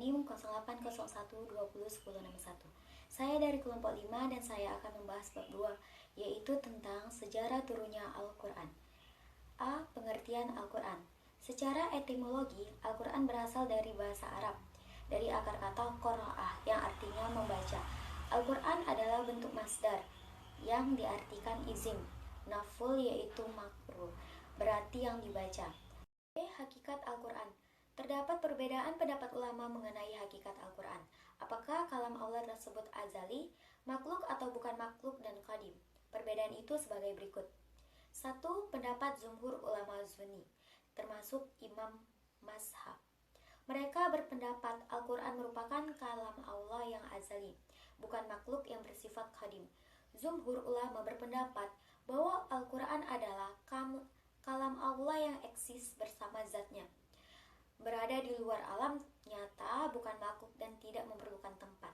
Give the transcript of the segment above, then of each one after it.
NIM 0801201061. Saya dari kelompok 5 dan saya akan membahas bab 2, yaitu tentang sejarah turunnya Al-Quran. A. Pengertian Al-Quran. Secara etimologi, Al-Quran berasal dari bahasa Arab, dari akar kata qira'ah yang artinya membaca. Al-Quran adalah bentuk masdar yang diartikan izim, naful yaitu makruh, berarti yang dibaca. B. Hakikat Al-Quran. Terdapat perbedaan pendapat ulama mengenai hakikat Al-Quran. Apakah kalam Allah tersebut azali, makhluk atau bukan makhluk, dan qadim? Perbedaan itu sebagai berikut. 1. Pendapat jumhur ulama Sunni, termasuk Imam Mazhab. Mereka berpendapat Al-Quran merupakan kalam Allah yang azali, bukan makhluk yang bersifat qadim. Jumhur ulama berpendapat bahwa Al-Quran adalah kalam Allah yang eksis bersama zatnya, berada di luar alam nyata, bukan makhluk dan tidak memerlukan tempat.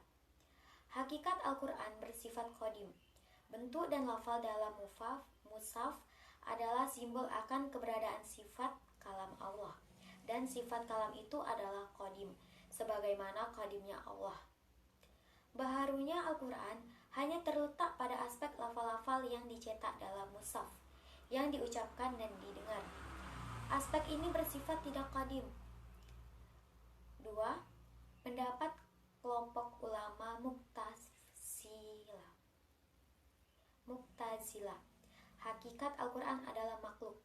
Hakikat Al-Quran bersifat qadim. Bentuk dan lafal dalam mushaf adalah simbol akan keberadaan sifat kalam Allah, dan sifat kalam itu adalah qadim, sebagaimana qadimnya Allah. Baharunya Al-Quran hanya terletak pada aspek lafal-lafal yang dicetak dalam mushaf, yang diucapkan dan didengar. Aspek ini bersifat tidak qadim. 2. Pendapat kelompok ulama Mu'tazilah. Hakikat Al-Quran adalah makhluk.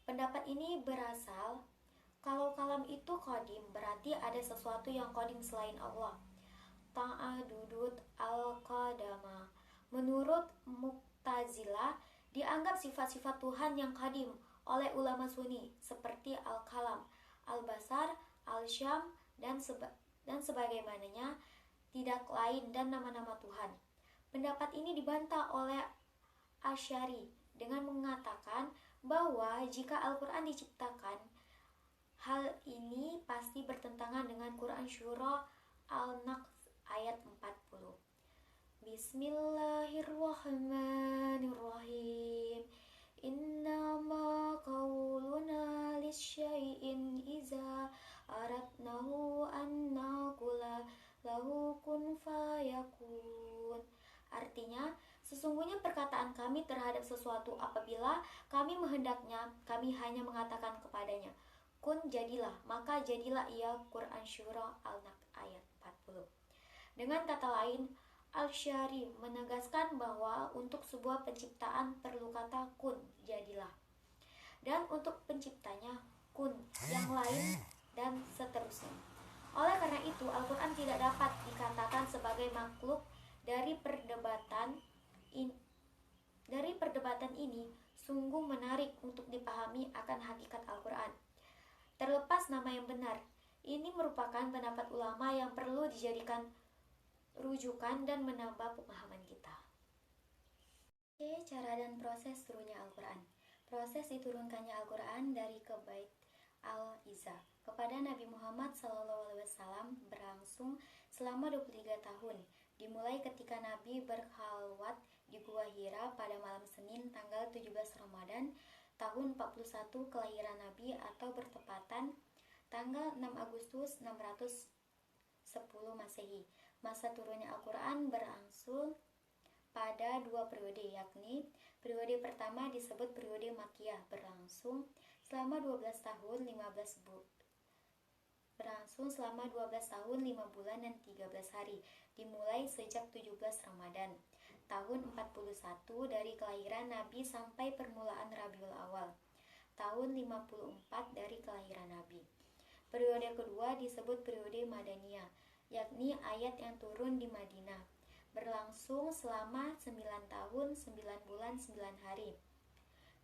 Pendapat ini berasal kalau kalam itu qadim, berarti ada sesuatu yang qadim selain Allah. Ta'adudut al-qadama. Menurut Mu'tazilah, dianggap sifat-sifat Tuhan yang qadim oleh ulama Sunni seperti al-kalam, al-basar, al-syam, dan sebagaimananya, tidak lain dan nama-nama Tuhan. Pendapat ini dibantah oleh Asy'ari dengan mengatakan bahwa jika Al-Quran diciptakan, hal ini pasti bertentangan dengan Quran Syura Al-Naqs ayat 40. Bismillahirrahmanirrahim. Innama qauluna lisyai'in iza aradnahu an naqula lahu kun fayakun. Artinya, sesungguhnya perkataan kami terhadap sesuatu apabila kami menghendaknya, kami hanya mengatakan kepadanya, kun jadilah, maka jadilah ia. Quran Syura Al-Naqs ayat 40. Dengan kata lain, Al-Syari menegaskan bahwa untuk sebuah penciptaan perlu kata kun, jadilah, dan untuk penciptanya kun, yang lain, dan seterusnya. Oleh karena itu, Al-Quran tidak dapat dikatakan sebagai makhluk. Dari perdebatan ini sungguh menarik untuk dipahami akan hakikat Al-Quran. Terlepas nama yang benar, ini merupakan pendapat ulama yang perlu dijadikan rujukan dan menambah pemahaman kita. Oke, cara dan proses turunnya Al-Quran. Proses diturunkannya Al-Quran dari ke Bait Al-Izza kepada Nabi Muhammad SAW berlangsung selama 23 tahun, dimulai ketika Nabi berkhalwat di Gua Hira pada malam Senin tanggal 17 Ramadan tahun 41 kelahiran Nabi, atau bertepatan tanggal 6 Agustus 610 Masehi. Masa turunnya Al-Quran berlangsung pada 2 periode, yakni periode pertama disebut periode Makkiyah, berlangsung selama 12 tahun 5 bulan dan 13 hari, dimulai sejak 17 Ramadan tahun 41 dari kelahiran Nabi sampai permulaan Rabiul Awal tahun 54 dari kelahiran Nabi. Periode kedua disebut periode Madaniyah, yakni ayat yang turun di Madinah, berlangsung selama 9 tahun 9 bulan 9 hari,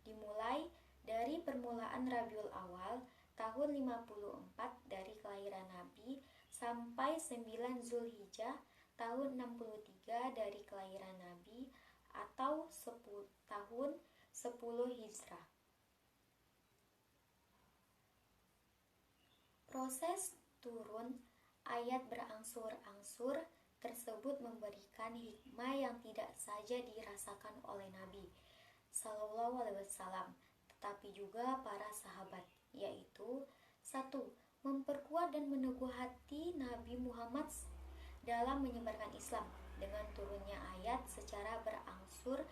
dimulai dari permulaan Rabiul Awal tahun 54 dari kelahiran Nabi sampai 9 Zulhijjah tahun 63 dari kelahiran Nabi, atau tahun 10 Hijrah. Proses turun ayat berangsur-angsur tersebut memberikan hikmah yang tidak saja dirasakan oleh Nabi SAW, tetapi juga para sahabat, yaitu 1. memperkuat dan meneguh hati Nabi Muhammad dalam menyebarkan Islam. Dengan turunnya ayat secara berangsur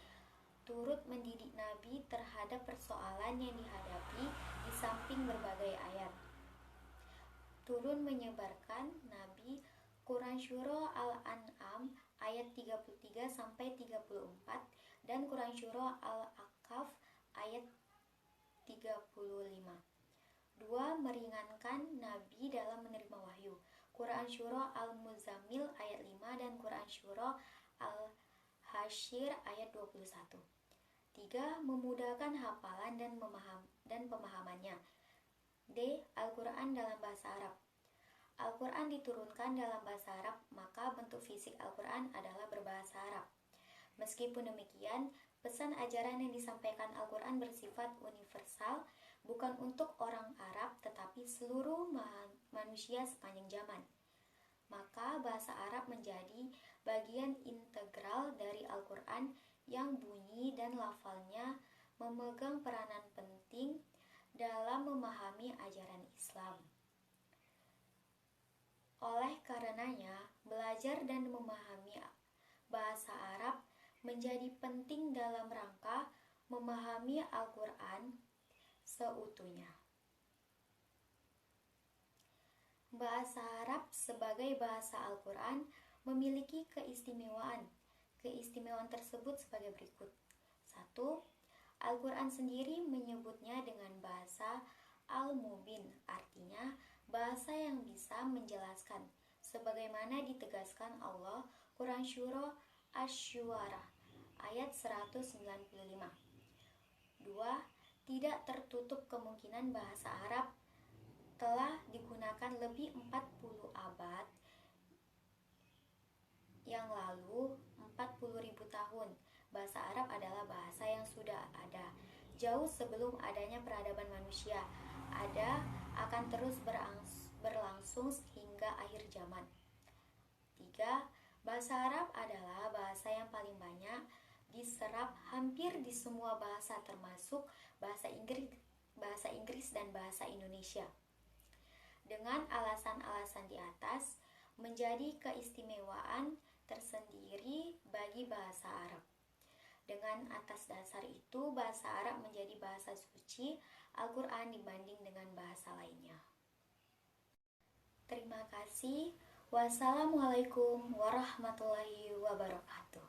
turut mendidik Nabi terhadap persoalan yang dihadapi di samping berbagai ayat. Turun menyebarkan Nabi Quran Syura Al-An'am ayat 33 sampai 34 dan Quran Syura Al-Ahqaf ayat 35. 2. Meringankan Nabi dalam menerima wahyu. Quran Syura Al-Muzammil ayat 5 dan Quran Syura Al-Hasyr ayat 21. 3. Memudahkan hafalan dan pemahamannya. D. Al-Quran dalam bahasa Arab. Al-Quran diturunkan dalam bahasa Arab, maka bentuk fisik Al-Quran adalah berbahasa Arab. Meskipun demikian, pesan ajaran yang disampaikan Al-Quran bersifat universal, bukan untuk orang Arab, tetapi seluruh manusia sepanjang zaman. Maka bahasa Arab menjadi bagian integral dari Al-Quran yang bunyi dan lafalnya memegang peranan penting dalam memahami ajaran Islam. Oleh karenanya, belajar dan memahami bahasa Arab menjadi penting dalam rangka memahami Al-Quran seutuhnya. Bahasa Arab sebagai bahasa Al-Quran memiliki keistimewaan. Keistimewaan tersebut sebagai berikut. 1. Al-Quran sendiri menyebutnya dengan bahasa Al-Mubin, artinya bahasa yang bisa menjelaskan, sebagaimana ditegaskan Allah Quran Syura Asy-Syu'ara ayat 195. 2. Tidak tertutup kemungkinan bahasa Arab telah digunakan lebih 40 abad yang lalu, 40.000 tahun. Bahasa Arab adalah bahasa yang sudah ada jauh sebelum adanya peradaban manusia, akan terus berlangsung hingga akhir zaman. 3. Bahasa Arab adalah bahasa yang paling banyak diserap hampir di semua bahasa, termasuk bahasa Inggris dan bahasa Indonesia. Dengan alasan-alasan di atas, menjadi keistimewaan tersendiri bagi bahasa Arab. Dengan atas dasar itu, bahasa Arab menjadi bahasa suci Al-Quran dibanding dengan bahasa lainnya. Terima kasih. Wassalamualaikum warahmatullahi wabarakatuh.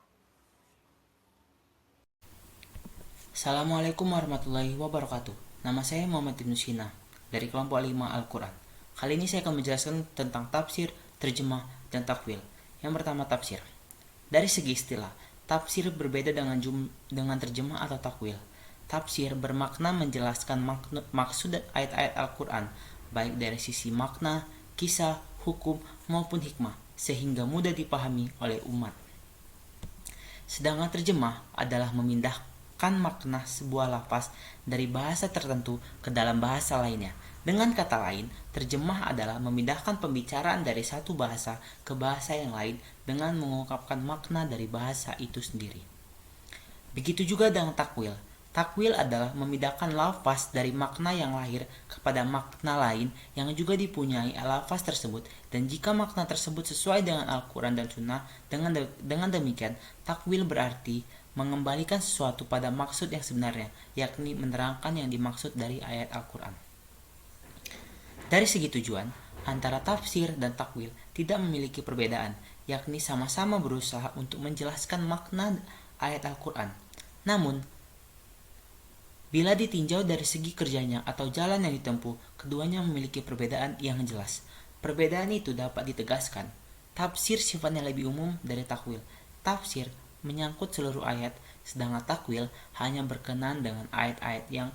Assalamualaikum warahmatullahi wabarakatuh. Nama saya Muhammad Ibnu Sina dari kelompok 5 Al-Quran. Kali ini saya akan menjelaskan tentang tafsir, terjemah, dan takwil. Yang pertama, tafsir. Dari segi istilah, tafsir berbeda dengan terjemah atau takwil. Tafsir bermakna menjelaskan maksud ayat-ayat Al-Quran, baik dari sisi makna, kisah, hukum, maupun hikmah, sehingga mudah dipahami oleh umat. Sedangkan terjemah adalah memindahkan makna sebuah lafaz dari bahasa tertentu ke dalam bahasa lainnya. Dengan kata lain, terjemah adalah memindahkan pembicaraan dari satu bahasa ke bahasa yang lain dengan mengungkapkan makna dari bahasa itu sendiri. Begitu juga dengan takwil. Takwil adalah memindahkan lafaz dari makna yang lahir kepada makna lain yang juga dipunyai lafaz tersebut, dan jika makna tersebut sesuai dengan Al-Quran dan Sunnah, dengan demikian takwil berarti mengembalikan sesuatu pada maksud yang sebenarnya, yakni menerangkan yang dimaksud dari ayat Al-Quran. Dari segi tujuan, antara tafsir dan takwil tidak memiliki perbedaan, yakni sama-sama berusaha untuk menjelaskan makna ayat Al-Quran. Namun, bila ditinjau dari segi kerjanya atau jalan yang ditempuh, keduanya memiliki perbedaan yang jelas. Perbedaan itu dapat ditegaskan. Tafsir sifatnya lebih umum dari takwil. Tafsir menyangkut seluruh ayat, sedangkan takwil hanya berkenaan dengan ayat-ayat yang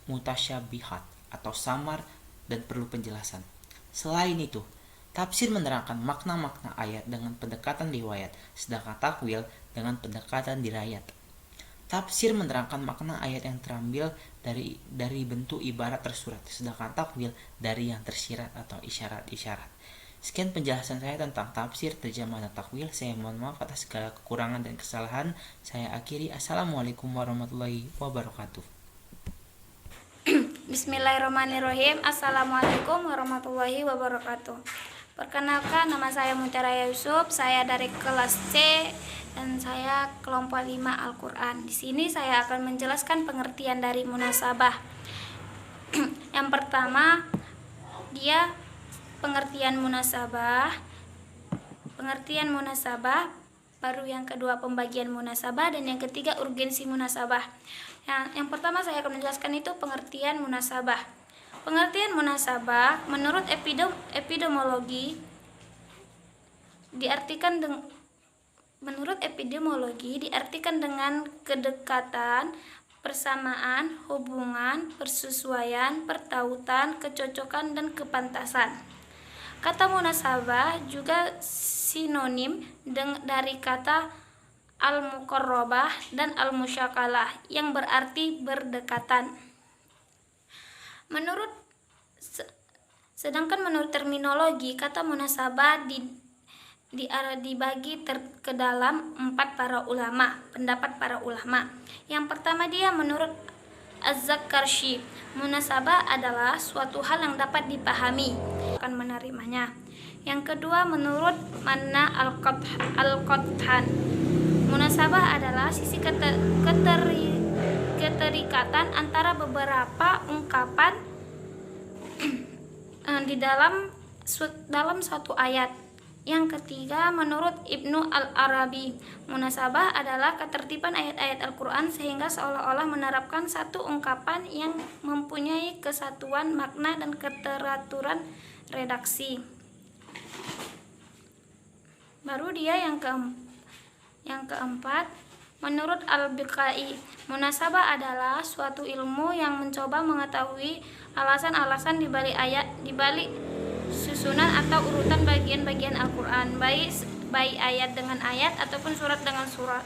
mutasyabihat atau samar dan perlu penjelasan. Selain itu, tafsir menerangkan makna-makna ayat dengan pendekatan riwayat, sedangkan takwil dengan pendekatan dirayat. Tafsir menerangkan makna ayat yang terambil dari bentuk ibarat tersurat, sedangkan takwil dari yang tersirat atau isyarat-isyarat. Sekian penjelasan saya tentang tafsir, terjemah, dan takwil. Saya mohon maaf atas segala kekurangan dan kesalahan. Saya akhiri. Assalamualaikum warahmatullahi wabarakatuh. Bismillahirrahmanirrahim. Assalamualaikum warahmatullahi wabarakatuh. Perkenalkan, nama saya Mutiara Yusuf. Saya dari kelas C dan saya kelompok 5 Al-Quran. Di sini saya akan menjelaskan pengertian dari munasabah. Yang pertama, pengertian munasabah, baru yang kedua pembagian munasabah, dan yang ketiga urgensi munasabah. Yang pertama saya akan menjelaskan itu pengertian munasabah. Pengertian munasabah menurut epidemiologi diartikan dengan kedekatan, persamaan, hubungan, persesuaian, pertautan, kecocokan, dan kepantasan. Kata munasabah juga sinonim dari kata al-muqarrabah dan al-musyakalah yang berarti berdekatan. Sedangkan menurut terminologi, kata munasabah dibagi ke dalam pendapat para ulama. Yang pertama menurut Az-Zakarshi, munasabah adalah suatu hal yang dapat dipahami, akan menerimanya. Yang kedua menurut Manna Al-Qathan, munasabah adalah sisi keterikatan antara beberapa ungkapan di dalam suatu ayat. Yang ketiga menurut Ibnu Al-Arabi, munasabah adalah ketertiban ayat-ayat Al-Quran sehingga seolah-olah menerapkan satu ungkapan yang mempunyai kesatuan makna dan keteraturan redaksi. Baru yang keempat menurut Al-Biqai, munasabah adalah suatu ilmu yang mencoba mengetahui alasan-alasan dibalik susunan atau urutan bagian-bagian Al-Quran, baik ayat dengan ayat ataupun surat dengan surat,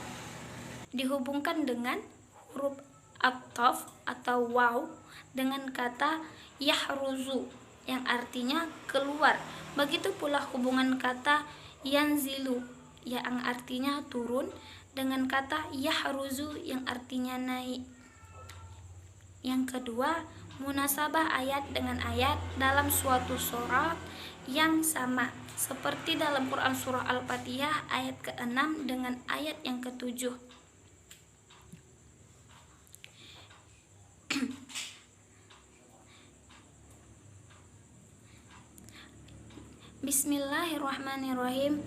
dihubungkan dengan huruf athaf atau waw dengan kata yahruzu yang artinya keluar. Begitu pula hubungan kata yanzilu yang artinya turun dengan kata yahruzu yang artinya naik. Yang kedua, munasabah ayat dengan ayat dalam suatu surat yang sama, seperti dalam Quran surah Al-Fatihah ayat ke-6 dengan ayat yang ke-7. Bismillahirrahmanirrahim.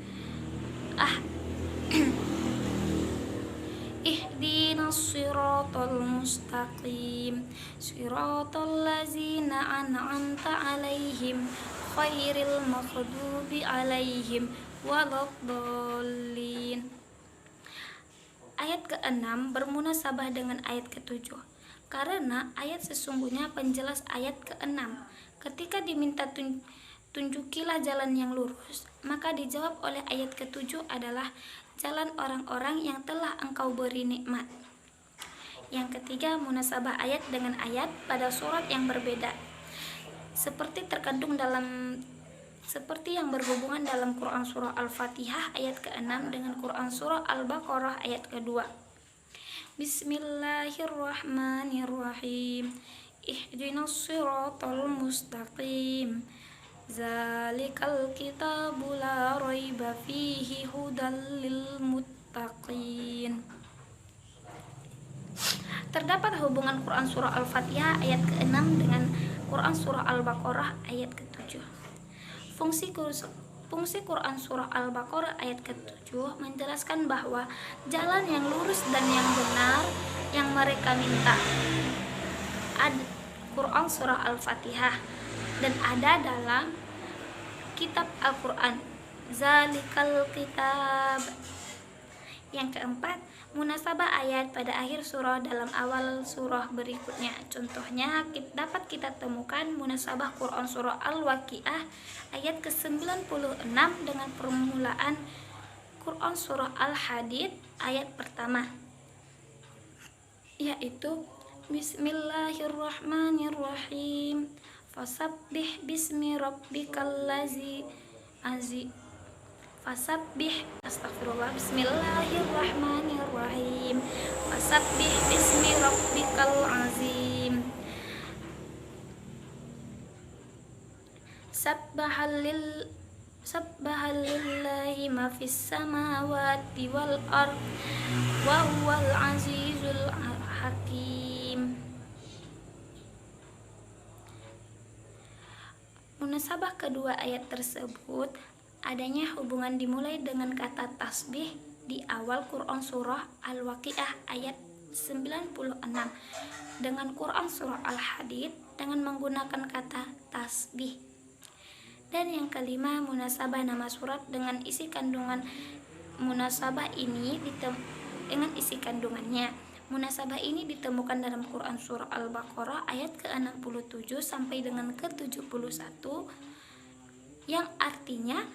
Ihdinas siratal mustaqim siratal ladzina an'amta 'alaihim khairil maghdubi 'alaihim waladdallin. Ayat ke-6 bermunasabah dengan ayat ke-7 karena ayat sesungguhnya penjelas ayat ke-6. Ketika diminta tunjukilah jalan yang lurus, maka dijawab oleh ayat ke-7 adalah jalan orang-orang yang telah engkau beri nikmat. Yang ketiga, munasabah ayat dengan ayat pada surat yang berbeda, seperti yang berhubungan dalam Quran surah Al-Fatihah ayat ke-6 dengan Quran surah Al-Baqarah ayat ke-2. Bismillahirrahmanirrahim. Ihdinas siratal mustaqim. Zalikal kitabu la raiba fihi hudal lil muttaqin. Terdapat hubungan Quran surah Al-Fatihah ayat ke-6 dengan Quran surah Al-Baqarah ayat ke-7. Fungsi Quran surah Al-Baqarah ayat ke-7 menjelaskan bahwa jalan yang lurus dan yang benar yang mereka minta ada Quran surah Al-Fatihah dan ada dalam kitab Al-Quran. Zalikal kitab. Yang keempat, munasabah ayat pada akhir surah dalam awal surah berikutnya. Contohnya dapat kita temukan munasabah Quran surah Al-Waqiah ayat ke-96 dengan permulaan Quran surah Al-Hadid ayat pertama, yaitu Bismillahirrahmanirrahim. Fasabbih bismi rabbikal ladzi Bismillahirrahmanirrahim. Fasabbih bismi rabbikal azim. Sabbahalillahi ma fis samawati wal ard wa huwal azizul hakim. Munasabah kedua ayat tersebut adanya hubungan dimulai dengan kata tasbih di awal Quran surah Al-Waqiah ayat 96 dengan Quran surah Al-Hadid dengan menggunakan kata tasbih. Dan yang kelima, munasabah nama surat dengan isi kandungan munasabah ini dengan isi kandungannya. Munasabah ini ditemukan dalam Quran surah Al-Baqarah ayat ke-67 sampai dengan ke-71 yang artinya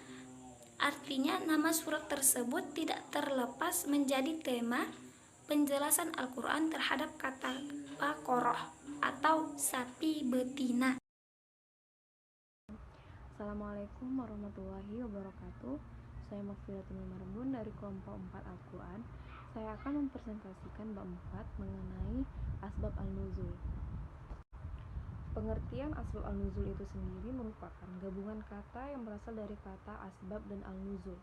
nama surat tersebut tidak terlepas menjadi tema penjelasan Al-Quran terhadap kata Baqarah atau sapi betina. Assalamualaikum warahmatullahi wabarakatuh. Saya Mahfiratul Marbun dari kelompok 4 Al-Quran. Saya akan mempresentasikan bab 4 mengenai asbab al-nuzul. Pengertian asbab al-nuzul itu sendiri merupakan gabungan kata yang berasal dari kata asbab dan al-nuzul.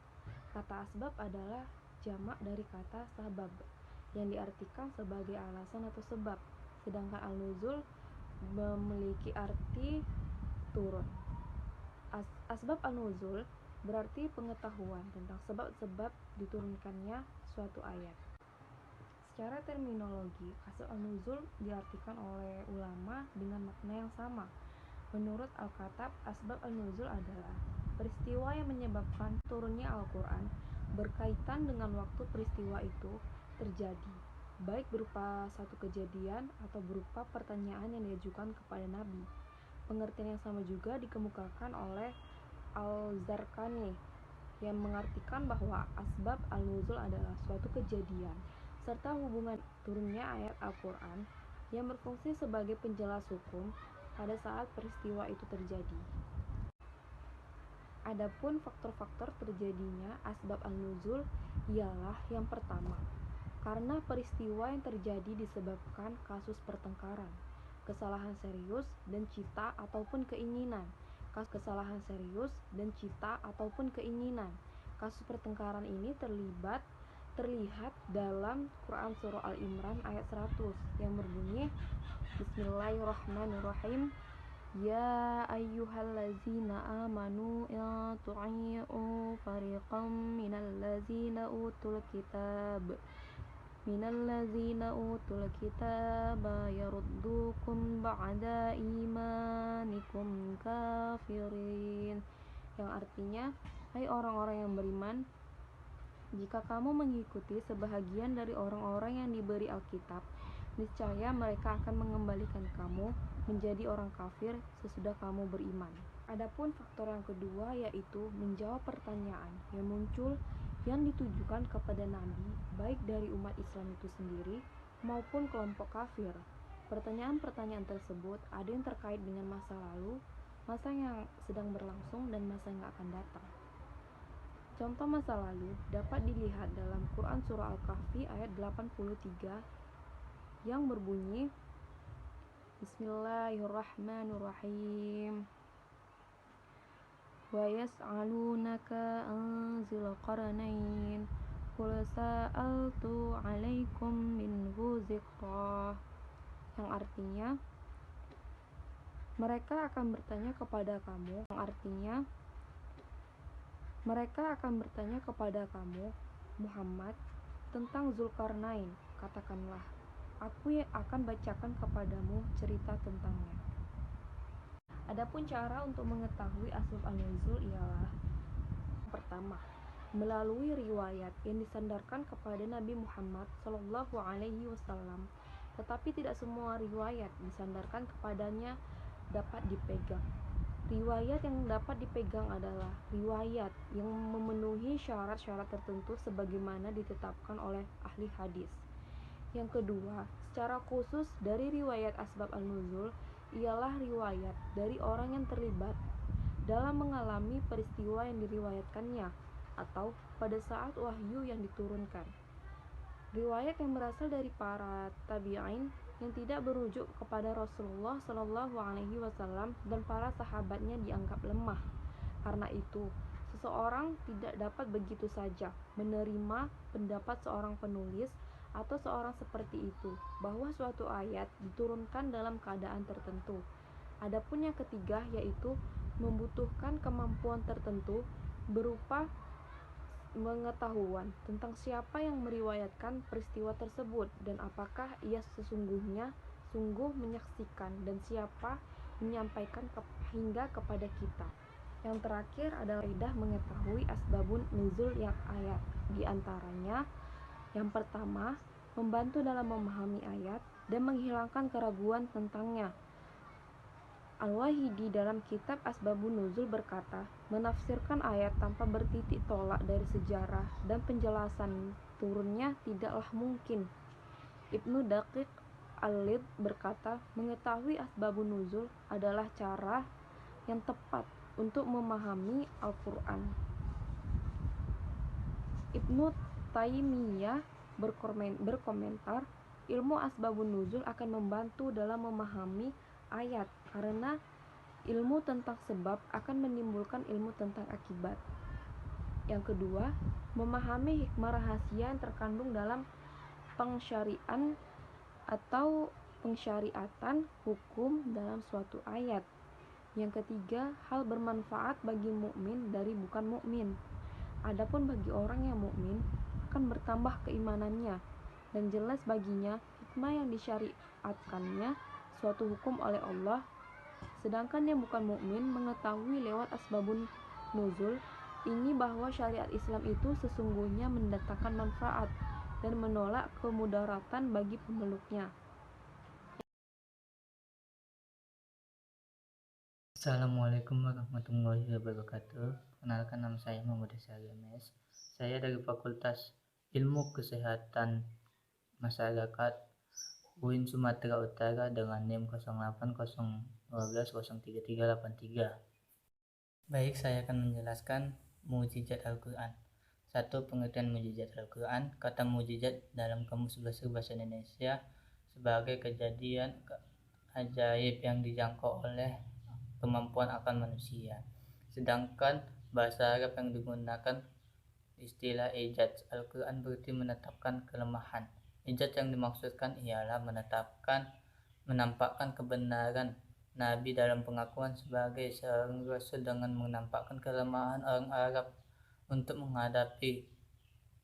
Kata asbab adalah jamak dari kata sabab yang diartikan sebagai alasan atau sebab, sedangkan al-nuzul memiliki arti turun. Asbab al-nuzul berarti pengetahuan tentang sebab-sebab diturunkannya suatu ayat. Secara terminologi, asbab al-nuzul diartikan oleh ulama dengan makna yang sama. Menurut Al-Katab, asbab al-nuzul adalah peristiwa yang menyebabkan turunnya Al-Quran berkaitan dengan waktu peristiwa itu terjadi, baik berupa satu kejadian atau berupa pertanyaan yang diajukan kepada Nabi. Pengertian yang sama juga dikemukakan oleh Al-Zarqani yang mengartikan bahwa asbab al-nuzul adalah suatu kejadian serta hubungan turunnya ayat Al-Quran yang berfungsi sebagai penjelas hukum pada saat peristiwa itu terjadi. Adapun faktor-faktor terjadinya asbab al-nuzul ialah yang pertama, karena peristiwa yang terjadi disebabkan kasus pertengkaran, kesalahan serius dan cita ataupun keinginan. Kesalahan serius dan cita ataupun keinginan. Kasus pertengkaran ini terlihat dalam Quran surah Al-Imran ayat 100 yang berbunyi Bismillahirrahmanirrahim. Ya ayyuhallazina amanu in tu'i'u fariqam minallazina utul kitab yaruddukum ba'da imanikum kafirin, yang artinya, hai orang-orang yang beriman, jika kamu mengikuti sebahagian dari orang-orang yang diberi Alkitab, niscaya mereka akan mengembalikan kamu menjadi orang kafir sesudah kamu beriman. Adapun faktor yang kedua yaitu menjawab pertanyaan yang muncul yang ditujukan kepada Nabi, baik dari umat Islam itu sendiri maupun kelompok kafir. Pertanyaan-pertanyaan tersebut ada yang terkait dengan masa lalu, masa yang sedang berlangsung, dan masa yang akan datang. Contoh masa lalu dapat dilihat dalam Quran surah Al-Kahfi ayat 83 yang berbunyi Bismillahirrahmanirrahim. Wa yas'alunaka an zil qarnain qul sa'altu 'alaikum minhu dzikra, yang artinya mereka akan bertanya kepada kamu Muhammad tentang Zulkarnain. Katakanlah, aku akan bacakan kepadamu cerita tentangnya. Adapun cara untuk mengetahui asbab al-nuzul ialah pertama, melalui riwayat yang disandarkan kepada Nabi Muhammad SAW, tetapi tidak semua riwayat disandarkan kepadanya dapat dipegang. Riwayat yang dapat dipegang adalah riwayat yang memenuhi syarat-syarat tertentu sebagaimana ditetapkan oleh ahli hadis. Yang kedua, secara khusus dari riwayat asbab al-nuzul ialah riwayat dari orang yang terlibat dalam mengalami peristiwa yang diriwayatkannya atau pada saat wahyu yang diturunkan. Riwayat yang berasal dari para tabi'in yang tidak berujuk kepada Rasulullah Shallallahu Alaihi Wasallam dan para sahabatnya dianggap lemah. Karena itu, seseorang tidak dapat begitu saja menerima pendapat seorang penulis atau seorang seperti itu bahwa suatu ayat diturunkan dalam keadaan tertentu. Adapun yang ketiga, yaitu membutuhkan kemampuan tertentu berupa pengetahuan tentang siapa yang meriwayatkan peristiwa tersebut dan apakah ia sungguh menyaksikan dan siapa menyampaikan hingga kepada kita. Yang terakhir adalah kaidah mengetahui asbabun nuzul yang ayat. Di antaranya, yang pertama, membantu dalam memahami ayat dan menghilangkan keraguan tentangnya. Al-Wahidi dalam kitab Asbabun Nuzul berkata, menafsirkan ayat tanpa bertitik tolak dari sejarah dan penjelasan turunnya tidaklah mungkin. Ibnu Daqiq Al-Lid berkata, mengetahui Asbabun Nuzul adalah cara yang tepat untuk memahami Al-Quran. Ibnu Taimiyah berkomentar, ilmu Asbabun Nuzul akan membantu dalam memahami ayat karena ilmu tentang sebab akan menimbulkan ilmu tentang akibat. Yang kedua, memahami hikmah rahasia yang terkandung dalam pengsyariatan atau pengsyariatan hukum dalam suatu ayat. Yang ketiga, hal bermanfaat bagi mukmin dari bukan mukmin. Adapun bagi orang yang mukmin akan bertambah keimanannya dan jelas baginya hikmah yang disyariatkannya suatu hukum oleh Allah. Sedangkan yang bukan mukmin mengetahui lewat asbabun nuzul ini bahwa syariat Islam itu sesungguhnya mendatangkan manfaat dan menolak kemudaratan bagi pemeluknya. Assalamualaikum warahmatullahi wabarakatuh. Kenalkan, nama saya Muhammad Syahri MS. Saya dari Fakultas Ilmu Kesehatan Masyarakat UIN Sumatera Utara dengan NIM 0801203383. Baik, saya akan menjelaskan mukjizat Al-Quran. 1. Pengertian mukjizat Al-Quran. Kata mukjizat dalam Kamus Besar Bahasa Indonesia sebagai kejadian ajaib yang dijangkau oleh kemampuan akal manusia. Sedangkan bahasa Arab yang digunakan istilah ijaz. Al-Quran berarti menetapkan kelemahan. Ijaz yang dimaksudkan ialah menampakkan kebenaran Nabi dalam pengakuan sebagai seorang rasul dengan menampakkan kelemahan orang Arab untuk menghadapi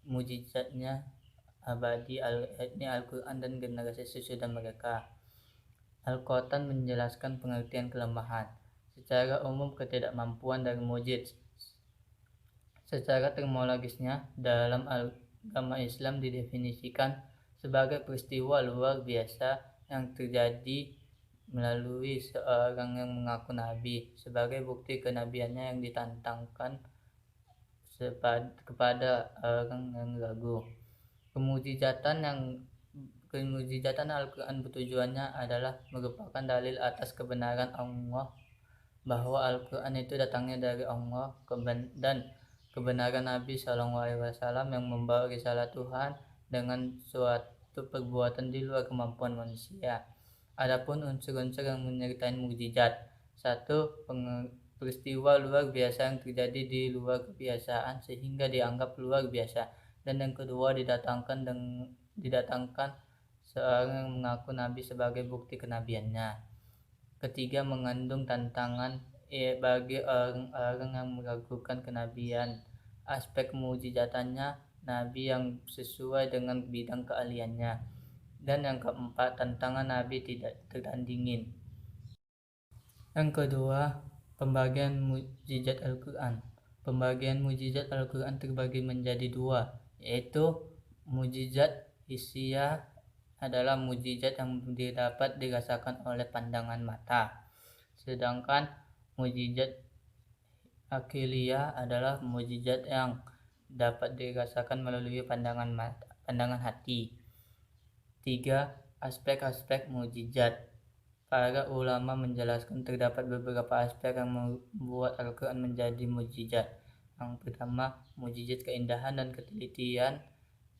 mukjizatnya abadi Al-Quran dan generasi sesudah mereka. Al-Qur'an menjelaskan pengertian kelemahan. Secara umum, ketidakmampuan dari mujid. Secara terminologisnya, dalam agama Islam didefinisikan sebagai peristiwa luar biasa yang terjadi melalui seorang yang mengaku nabi sebagai bukti kenabiannya yang ditantangkan kepada orang yang ragu. Kemujizatan Al-Quran bertujuannya adalah merupakan dalil atas kebenaran Allah bahwa Al-Quran itu datangnya dari Allah dan kebenaran Nabi SAW yang membawa risalah Tuhan dengan suatu perbuatan di luar kemampuan manusia. Adapun unsur-unsur yang menyertai mukjizat. 1. Peristiwa luar biasa yang terjadi di luar kebiasaan sehingga dianggap luar biasa. Dan yang kedua, didatangkan seorang yang mengaku nabi sebagai bukti kenabiannya. Ketiga, mengandung tantangan bagi orang-orang yang meragukan kenabian. Aspek mujizatannya nabi yang sesuai dengan bidang keahliannya. Dan yang keempat, tantangan nabi tidak tertandingin. Yang kedua, pembagian mukjizat Al-Quran. Pembagian mukjizat Al-Quran terbagi menjadi dua, yaitu mukjizat hissiyah adalah mukjizat yang dapat dirasakan oleh pandangan mata. Sedangkan mukjizat akiliyah adalah mukjizat yang dapat dirasakan melalui pandangan hati. 3. Aspek-aspek mukjizat. Para ulama menjelaskan terdapat beberapa aspek yang membuat Al-Quran menjadi mukjizat. Yang pertama, mukjizat keindahan dan ketelitian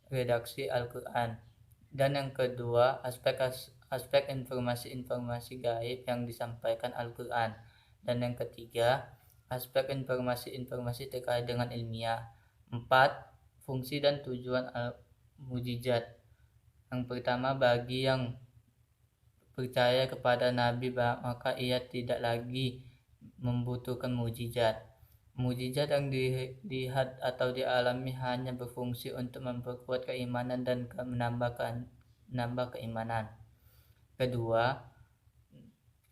redaksi Al-Quran. Dan yang kedua, aspek aspek informasi-informasi gaib yang disampaikan Al-Quran. Dan yang ketiga, aspek informasi-informasi terkait dengan ilmiah. 4. Fungsi dan tujuan mujizat. Yang pertama, bagi yang percaya kepada Nabi maka ia tidak lagi membutuhkan mujizat. Mujizat yang dilihat atau dialami hanya berfungsi untuk memperkuat keimanan dan menambah keimanan. Kedua,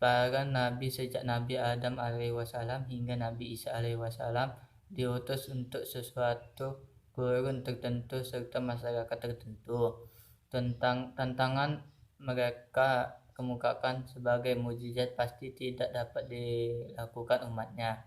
para nabi sejak Nabi Adam alaihissalam hingga Nabi Isa alaihissalam diutus untuk sesuatu kurun tertentu serta masyarakat tertentu. Tantangan mereka kemukakan sebagai mujizat pasti tidak dapat dilakukan umatnya.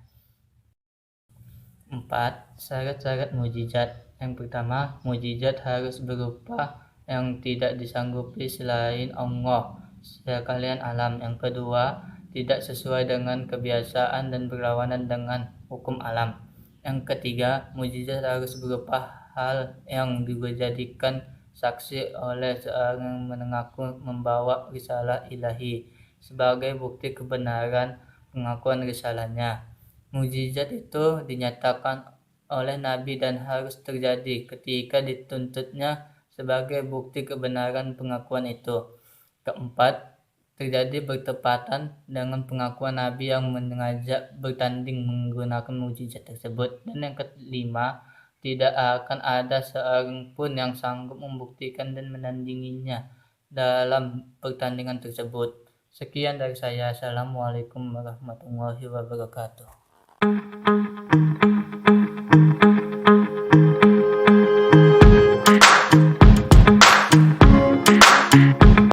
4. Syarat-syarat mujizat. Yang pertama, mujizat harus berupa yang tidak disanggupi selain Allah sekalian alam. Yang kedua, tidak sesuai dengan kebiasaan dan berlawanan dengan hukum alam. Yang ketiga, mujizat harus berupa hal yang dijadikan saksi oleh seorang yang mengaku membawa risalah ilahi sebagai bukti kebenaran pengakuan risalahnya. Mujizat itu dinyatakan oleh Nabi dan harus terjadi ketika dituntutnya sebagai bukti kebenaran pengakuan itu. Keempat, terjadi bertepatan dengan pengakuan Nabi yang mengajak bertanding menggunakan mujizat tersebut. Dan yang kelima, tidak akan ada seorang pun yang sanggup membuktikan dan menandinginya dalam pertandingan tersebut. Sekian dari saya. Assalamualaikum warahmatullahi wabarakatuh.